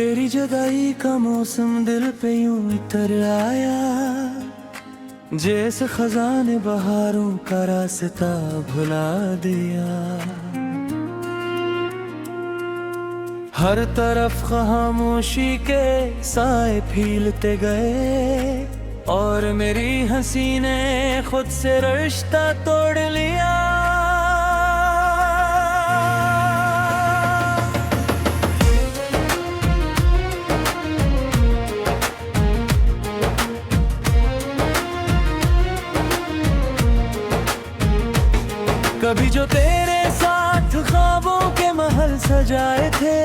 तेरी जुदाई का मौसम दिल पे यूं इतर आया, जैसे खजाने बहारों का रास्ता भुला दिया। हर तरफ खामोशी के साए फैलते गए और मेरी हंसी ने खुद से रिश्ता तोड़ लिया। कभी जो तेरे साथ ख्वाबों के महल सजाए थे,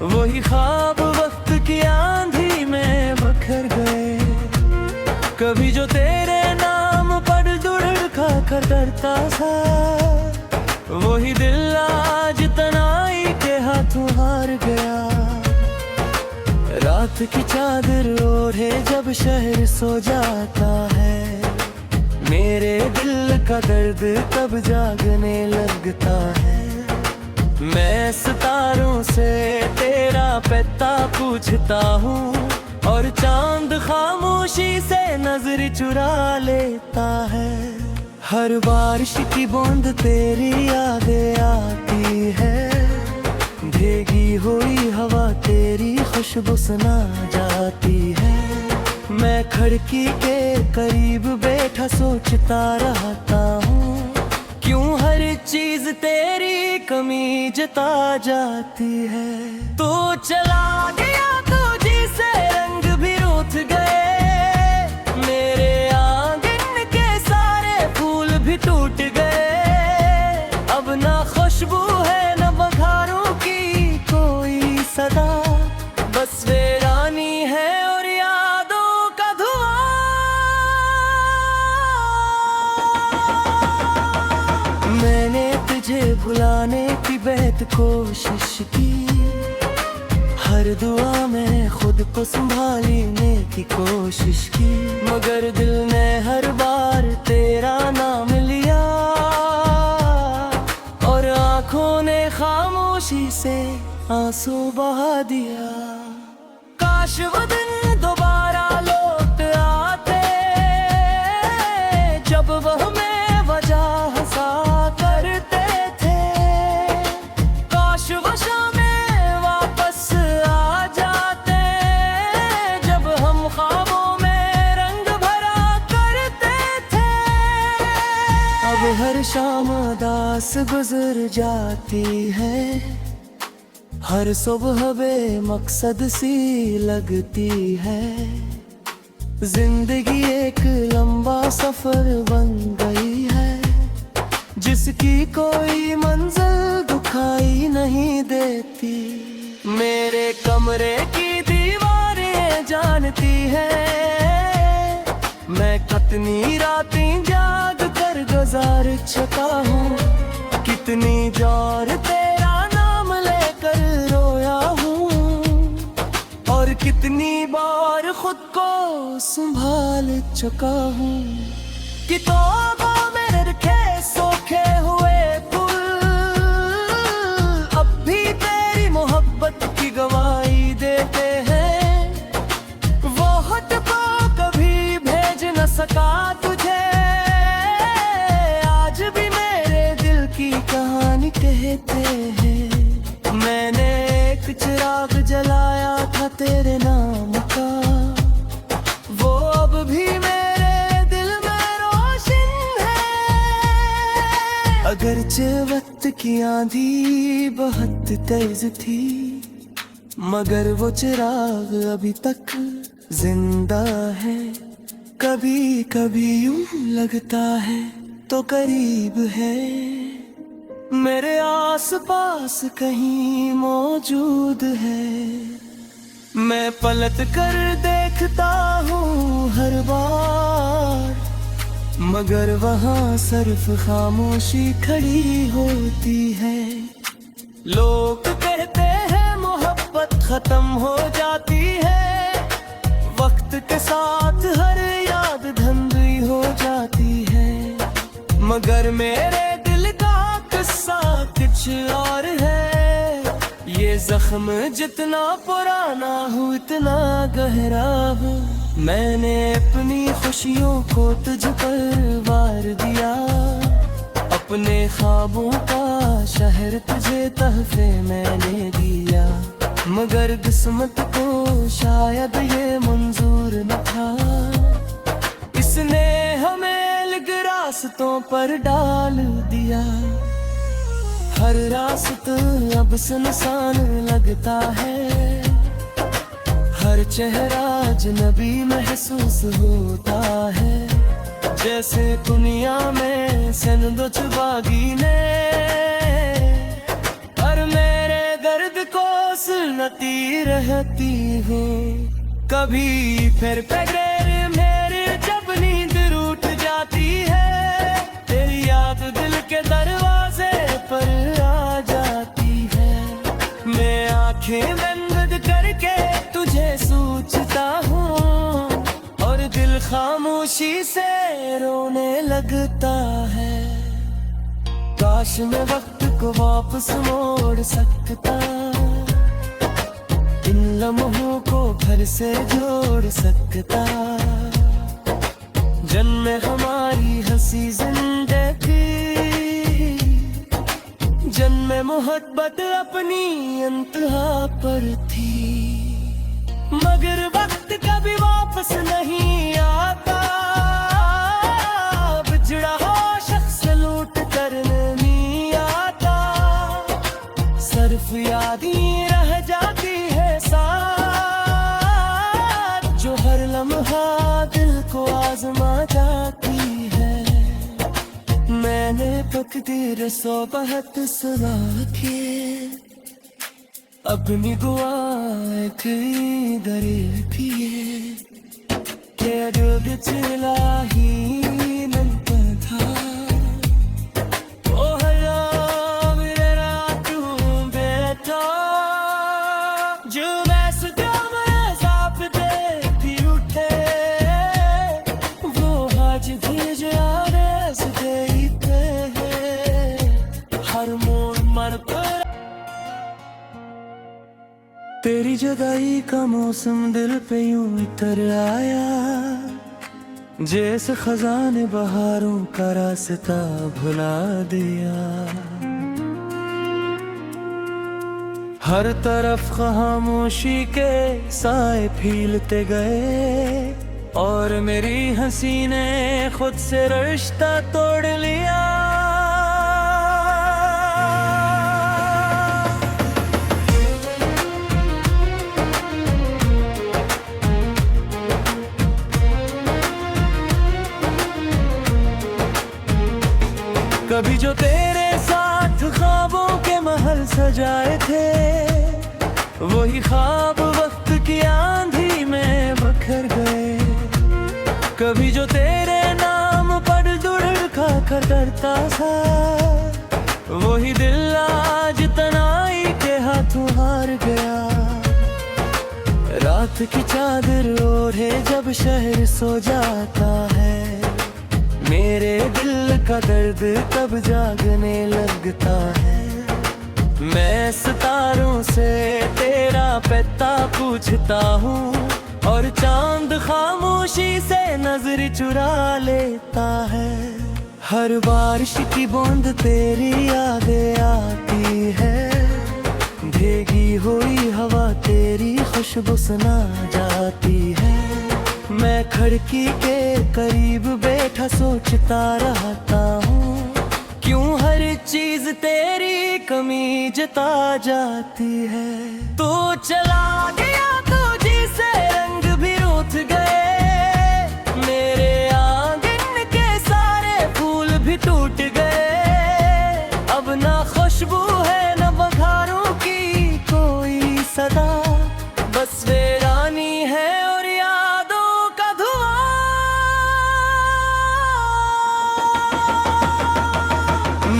वही ख्वाब वक्त की आंधी में बखर गए। कभी जो तेरे नाम पर दुड़ खा कर डरता था, वही दिल आज तनाई के हाथों हार गया। रात की चादर ओढ़े जब शहर सो जाता है, मेरे दिल का दर्द तब जागने लगता है। मैं सितारों से तेरा पता पूछता हूँ और चांद खामोशी से नजर चुरा लेता है। हर बारिश की बूंद तेरी यादें आती है, भीगी हुई हवा तेरी खुशबू सुना जाती है। मैं खिड़की के करीब बैठा सोचता रहता हूँ, क्यों हर चीज तेरी कमी जता जाती है। तू चला गया तुझी से रंग भी रूठ गए, मेरे आंगन के सारे फूल भी टूट गए। अब ना खुशबू है न बहारों की कोई सदा, बस वीरानी है और यादों का धुआं। मैंने तुझे भुलाने की बेहद कोशिश की, हर दुआ में खुद को संभालने की कोशिश की, मगर दिल ने हर बार तेरा नाम लिया और आंखों ने खामोशी से आंसू बहा दिया। काश वो दिन दोबारा लौट आते, जब वह में वजह हंसा करते थे। काश वो शामें वापस आ जाते, जब हम ख्वाबों में रंग भरा करते थे। अब हर शाम उदास गुजर जाती है, हर सुबह बेमकसद सी लगती है। जिंदगी एक लंबा सफर बन गई है, जिसकी कोई मंजिल दिखाई नहीं देती। मेरे कमरे की दीवारें जानती है, मैं कितनी रातें जाग कर गुजार चुका हूँ, कितनी जार तेरा नाम लेकर रोया हूँ, और कितनी बार खुद को संभाल चुका हूँ। किताबों में रखे सूखे हुए फूल अब भी तेरी मोहब्बत की गवाही देते हैं। वो हट को कभी भेज न सका तुझे, आज भी मेरे दिल की कहानी कहते हैं। मैंने एक चिराग जलाया था तेरे नाम का, वो अब भी मेरे दिल में रोशन है। अगरचे वक्त की आंधी बहुत तेज थी, मगर वो चिराग अभी तक जिंदा है। कभी कभी यूं लगता है तो करीब है, मेरे आसपास कहीं मौजूद है। मैं पलट कर देखता हूँ हर बार, मगर वहाँ सिर्फ खामोशी खड़ी होती है। लोग कहते हैं मोहब्बत खत्म हो जाती है, वक्त के साथ हर याद धुंधली हो जाती है। मगर मेरे दिल का किस्सा कुछ और है, ये जख्म जितना पुराना हूँ इतना गहरा हूँ। मैंने अपनी खुशियों को तुझ पर वार दिया, अपने ख्वाबों का शहर तुझे तहफे मैंने दिया। मगर किस्मत को शायद ये मंजूर न था, इसने हमें अलग रास्तों पर डाल दिया। हर रास्ता अब सुनसान लगता है, हर चेहरा अजनबी महसूस होता है। जैसे दुनिया में सनदो चुबागी ने और मेरे दर्द को सुनती रहती हूँ। कभी फिर पैगरे मेरे जब नींद रूठ जाती है, तेरी याद दिल के दरवाजे पर आ जाती है। मैं आंखें बंद करके तुझे सोचता हूँ और दिल खामोशी से रोने लगता है। काश मैं वक्त को वापस मोड़ सकता, इन लम्हों को फिर से जोड़ सकता। जन्म हमारी हंसी जिंदगी, जन्म मोहब्बत अपनी इंतहा पर थी। मगर वक्त कभी वापस नहीं आता, बिछड़ा हो शख्स लूट कर नहीं आता। सिर्फ याद ही रह जाती है साथ, जो हर लम्हा दिल को आजमा जाती है। मैंने तकदीर सो बहुत सुना के अपनी दुआ दरे पिए के डूब चला ही नंता था। ओ हला मेरे रातों बेटा, जो मैं सदा में साफ दे भी उठे, वो आज भी जाने से देते हैं। हर मोड़ मर पर तेरी जुदाई का मौसम दिल पे यूं उतर आया, जैसे खजाने बहारों का रास्ता भुला दिया। हर तरफ खामोशी के साए फैलते गए और मेरी हंसी ने खुद से रिश्ता तोड़ लिया। कभी जो तेरे साथ ख्वाबों के महल सजाए थे, वही ख्वाब वक्त की आंधी में बखर गए। कभी जो तेरे नाम पर दुड़ खाकर डरता था, वही दिल आज तनाई के हाथों हार गया। रात की चादर ओढ़े जब शहर सो जाता है, मेरे दिल का दर्द तब जागने लगता है। मैं सितारों से तेरा पता पूछता हूँ और चांद खामोशी से नजर चुरा लेता है। हर बारिश की बूंद तेरी यादें आती है, भीगी हुई हवा तेरी खुशबू सुना जाती है। मैं खिड़की के करीब बैठा सोचता रहता हूँ, क्यों हर चीज तेरी कमी जता जाती है। तू चला गया तुझी से रंग भी रूठ गए, मेरे आंगन के सारे फूल भी टूट गए। अब ना खुशबू है न बहारों की कोई सदा, बस वीरानी है और यादों का धुआं।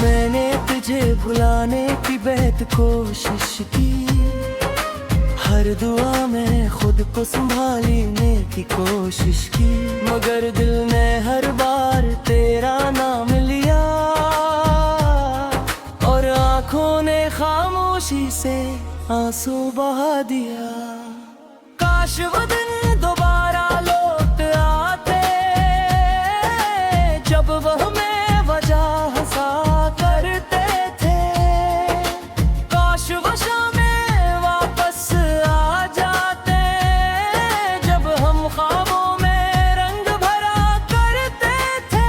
मैंने तुझे भुलाने की बेहद कोशिश की, हर दुआ में खुद को संभालने की कोशिश की, मगर दिल ने हर बार तेरा नाम लिया और आंखों ने खामोशी से आंसू बहा दिया। काश वो दिन दोबारा लौट आते, जब वह में वजह हंसा करते थे। काश वो शामें वापस आ जाते, जब हम ख्वाबों में रंग भरा करते थे।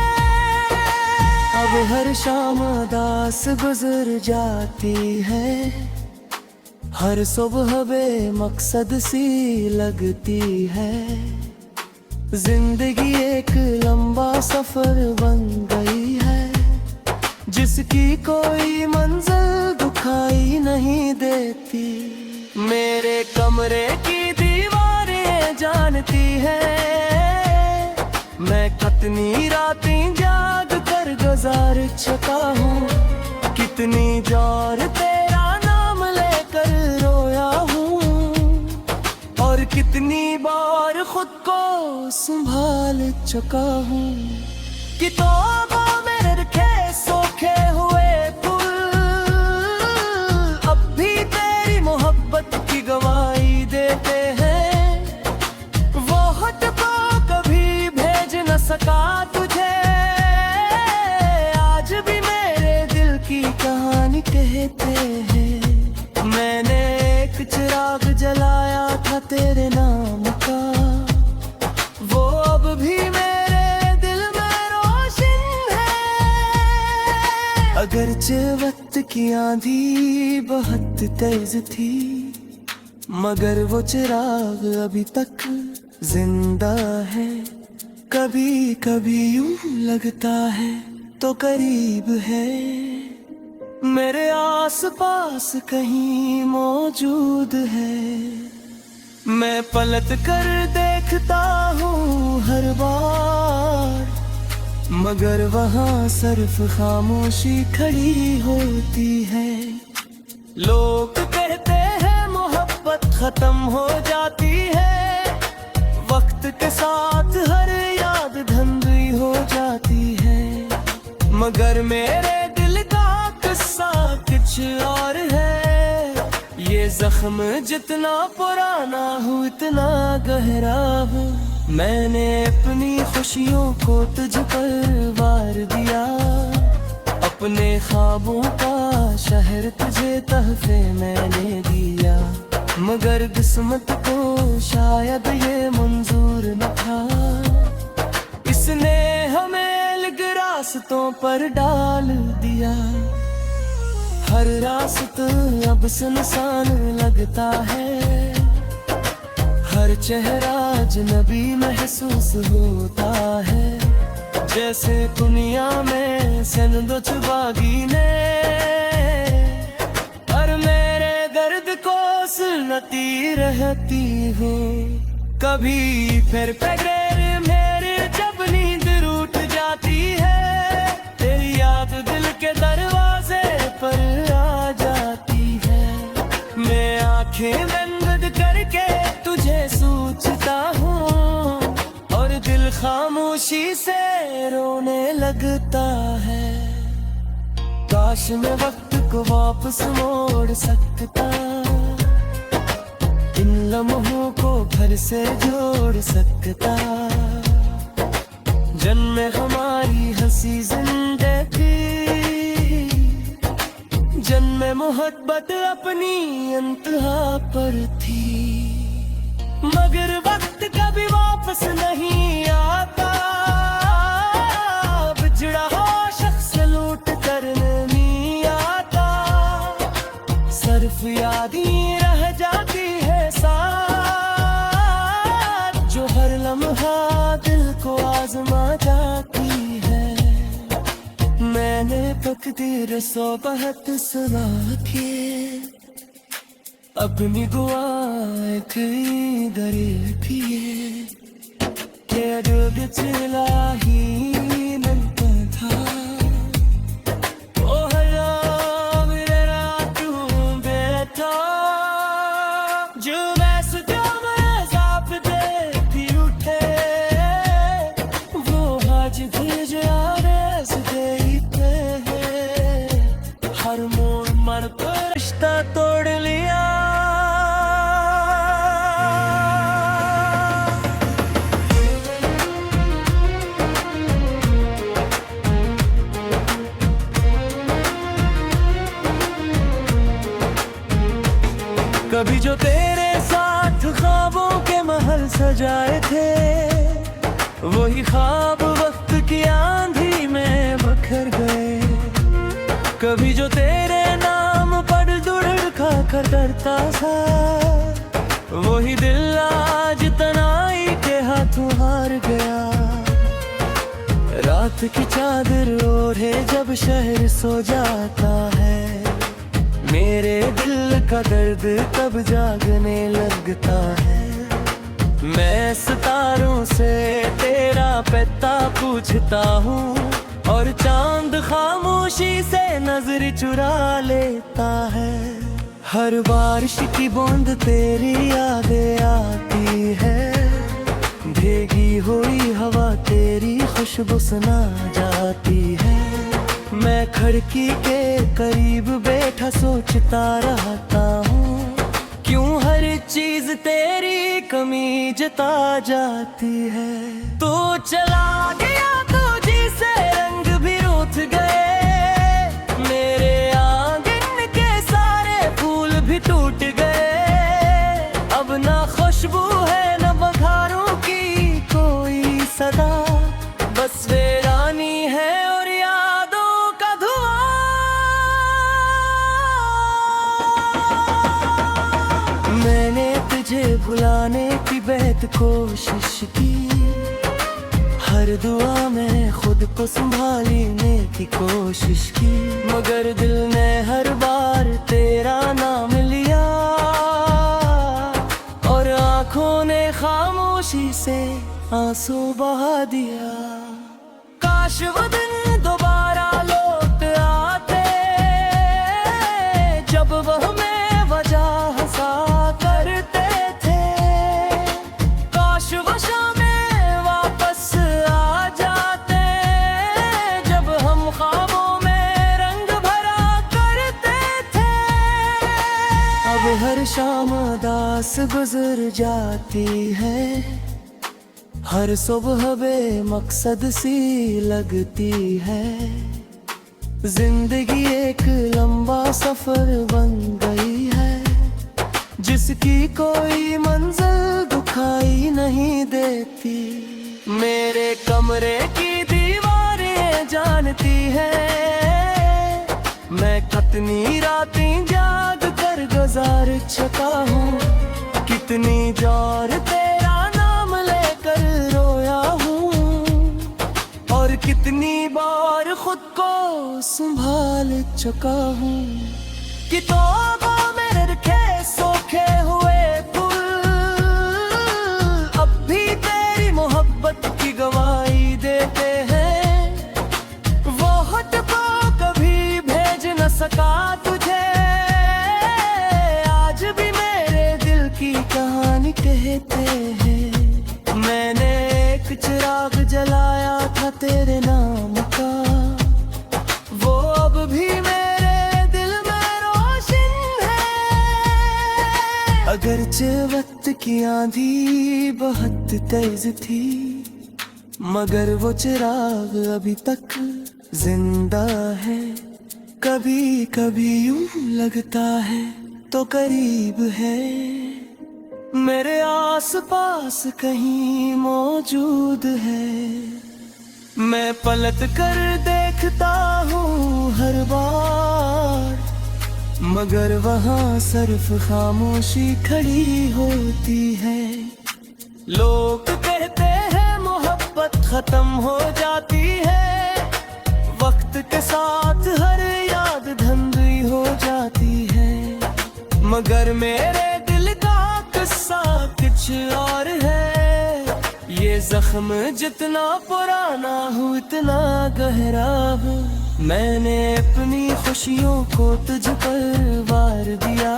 अब हर शाम उदास गुजर जाती है, हर सुबह बेमकसद सी लगती है। जिंदगी एक लंबा सफर बन गई है, जिसकी कोई मंजिल दिखाई नहीं देती। मेरे कमरे की दीवारें जानती है, मैं कितनी रातें जाग कर गुजार चुका हूँ। कितनी जार तेरा नाम लेकर रोया हूँ, और कितनी बार खुद को संभाल चुका हूँ। किताबों में रखे सूखे हुए फूल अब भी तेरी मोहब्बत की गवाही देते हैं। वो होठ को कभी भेज न सका तुझे, आज भी मेरे दिल की कहानी कहते हैं। मैंने एक चिराग जलाया था तेरे नाम का, वो अब भी मेरे दिल में रोशन है। अगरचे वक्त की आंधी बहुत तेज थी, मगर वो चिराग अभी तक जिंदा है। कभी कभी यूं लगता है तो करीब है, मेरे आस पास कहीं मौजूद है। मैं पलट कर देखता हूँ हर बार, मगर वहाँ सिर्फ खामोशी खड़ी होती है। लोग कहते हैं मोहब्बत खत्म हो जाती है, वक्त के साथ हर याद धुंधली हो जाती है। मगर मेरे दिल का किस्सा कुछ और है, ये जख्म जितना पुराना हो उतना गहरा हो। मैंने अपनी खुशियों को तुझ पर वार दिया, अपने ख्वाबों का शहर तुझे तहफे मैंने दिया। मगर किस्मत को शायद ये मंजूर न था, इसने हमें रास्तों पर डाल दिया। हर रास्ता अब सुनसान लगता है, हर चेहरा अजनबी महसूस होता है। जैसे दुनिया में सिंदूर बागी ने और मेरे दर्द को सुनती रहती हूँ। कभी फिर पैगरे मेरे जब नींद रूठ जाती है, तेरी याद दिल के दरवाजे पर आ जाती है। मैं आंखें बंद करके तुझे सोचता हूँ, और दिल खामोशी से रोने लगता है। काश मैं वक्त को वापस मोड़ सकता, इन लम्हों को फिर से जोड़ सकता। जन्मे हमारी हंसी जिंदगी, जन्मे मोहब्बत अपनी इंतहा पर थी। मगर वक्त कभी वापस नहीं आता, बिछड़ा हो शख्स लूट कर नहीं आता। सिर्फ याद ही रह जाती है साथ, जो हर लम्हा दिल को आजमा जाती है। मैंने तकदीर सो बहुत सुना के, अपनी दुआएं कई दरे पिए, के दिल चला ही मिलता था। ओ हरा मेरे रातों बैठा, जो वैसे जो मैं साफ देखी उठे, वो आज भेज आरस देते हैं। हर मोड़ मर पर रिश्ता तोड़ लिया। जाए थे, वही ख्वाब वक्त की आंधी में बखर गए। कभी जो तेरे नाम पर दुड़ खा कर डरता था, वही दिल आज तनाई के हाथों हार गया। रात की चादर ओढ़े जब शहर सो जाता है, मेरे दिल का दर्द तब जागने लगता है। मैं सितारों से तेरा पता पूछता हूँ, और चांद खामोशी से नजर चुरा लेता है। हर बारिश की बूंद तेरी यादें आती है, भीगी हुई हवा तेरी खुशबू सुना जाती है। मैं खिड़की के करीब बैठा सोचता रहता हूँ, क्यों हर चीज तेरी कमी जता जाती है। तू चला गया तुझी से रंग भी रूठ गए, मेरे आंगन के सारे फूल भी टूट गए। अब ना खुशबू है न बहारों की कोई सदा, बस वीरानी है और यादों का धुआं। मैंने तुझे भुलाने की बेहद कोशिश की, हर दुआ में खुद को संभालने की कोशिश की, मगर दिल ने हर बार तेरा नाम लिया, और आंखों ने खामोशी से आंसू बहा दिया। काश वो दिन दोबारा लौट आते, जब वह में वजह हंसा करते थे। काश वो शामें वापस आ जाते, जब हम ख्वाबों में रंग भरा करते थे। अब हर शाम उदास गुजर जाती है, हर सुबह बेमकसद सी लगती है। जिंदगी एक लंबा सफर बन गई है, जिसकी कोई मंजिल दिखाई नहीं देती। मेरे कमरे की दीवारें जानती है, मैं कितनी रातें जाग कर गुजार चुका हूँ, कितनी जार तेरा नाम लेकर रोया हूँ, और कितनी बार खुद को संभाल चुका हूँ। किताबों में रखे सूखे हुए फूल अब भी तेरी मोहब्बत की गवाही देते हैं। वो होठ को कभी भेज न सका तुझे, आज भी मेरे दिल की कहानी कहते हैं। मैंने एक चिराग जलाया था तेरे नाम का, वो अब भी मेरे दिल में रोशन है। अगरचे वक्त की आंधी बहुत तेज थी, मगर वो चिराग अभी तक जिंदा है। कभी कभी यूं लगता है तो करीब है, मेरे आस पास कहीं मौजूद है। मैं पलट कर देखता हूँ हर बार, मगर वहाँ सिर्फ खामोशी खड़ी होती है। लोग कहते हैं मोहब्बत खत्म हो जाती है, वक्त के साथ हर याद धुंधली हो जाती है। मगर मेरे दिल का किस्सा कुछ और है, ये जख्म जितना पुराना हो उतना गहरा हो। मैंने अपनी खुशियों को तुझ पर वार दिया,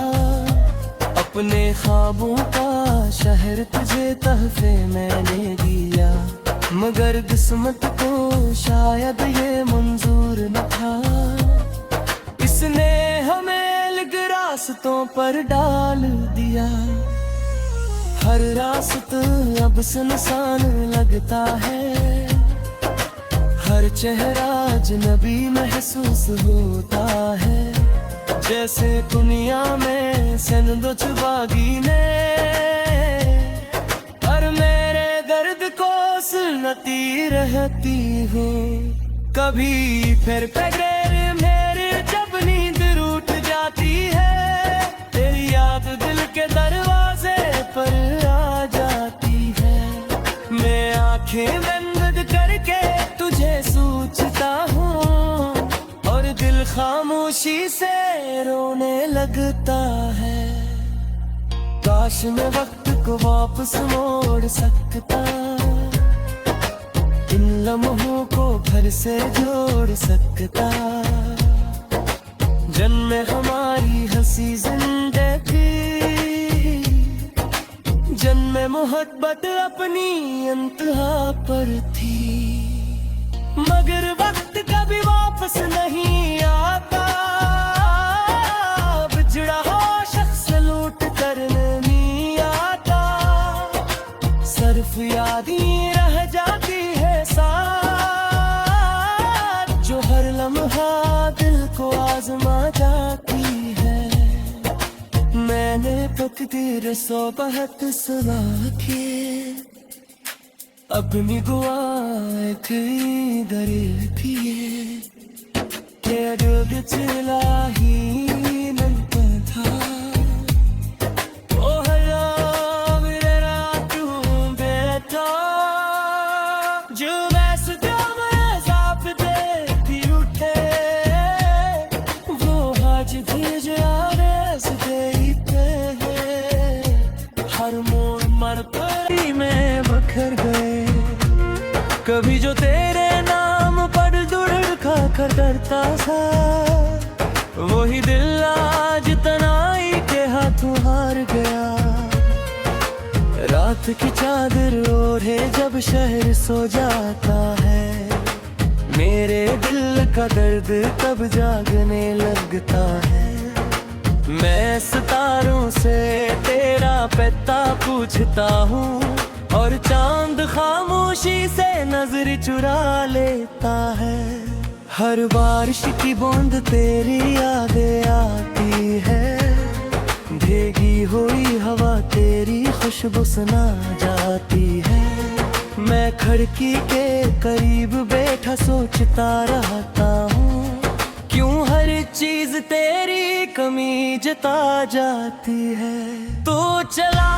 अपने ख्वाबों का शहर तुझे तहफे मैंने दिया। मगर किस्मत को शायद ये मंजूर न था, इसने हमें अलग रास्तों पर डाल दिया। हर रास्ता अब सुनसान लगता है, हर चेहरा अजनबी महसूस होता है। जैसे दुनिया में सेंदो चुबागी ने, पर मैं सुनती रहती हूँ। कभी फिर पैगेर मेरे जब नींद रूठ जाती है, तेरी याद दिल के दरवाजे पर आ जाती है। मैं आंखें बंद करके तुझे सोचता हूँ और दिल खामोशी से रोने लगता है। काश मैं वक्त को वापस मोड़ सकता, इन लम्हों को फिर से जोड़ सकता। जन्मे हमारी हंसी जिंदगी, जन्मे मोहब्बत अपनी इंतहा पर थी। मगर वक्त कभी वापस नहीं आता, बिछड़ा हो शख्स लूट कर नहीं आता। सिर्फ याद ही रह जाती है साथ, जो हर लम्हा दिल को आजमा जाती है। मैंने तकदीर सौ बहत सुना के अपनी दुआएं थी दरिल थिए के दिल चला ही नहीं था। ओ हला मेरे रातू बेटा, जो वैसे तो मैं साफ देखती उठे, वो आज भी जो आरस देते हैं। हर मोड़ मर पर में बखर गए, कभी जो तेरे नाम पर दुड़ खाकर डरता था, वही दिल आज तनाई के हाथों हार गया। रात की चादर ओढ़े जब शहर सो जाता है, मेरे दिल का दर्द तब जागने लगता है। मैं सितारों से तेरा पता पूछता हूँ और चांद खामोशी से नजर चुरा लेता है। हर बारिश की बूंद तेरी यादें आती है, भीगी हुई हवा तेरी खुशबू सुना जाती है। मैं खिड़की के करीब बैठा सोचता रहता हूँ, क्यों हर चीज तेरी कमी जता जाती है। तो चला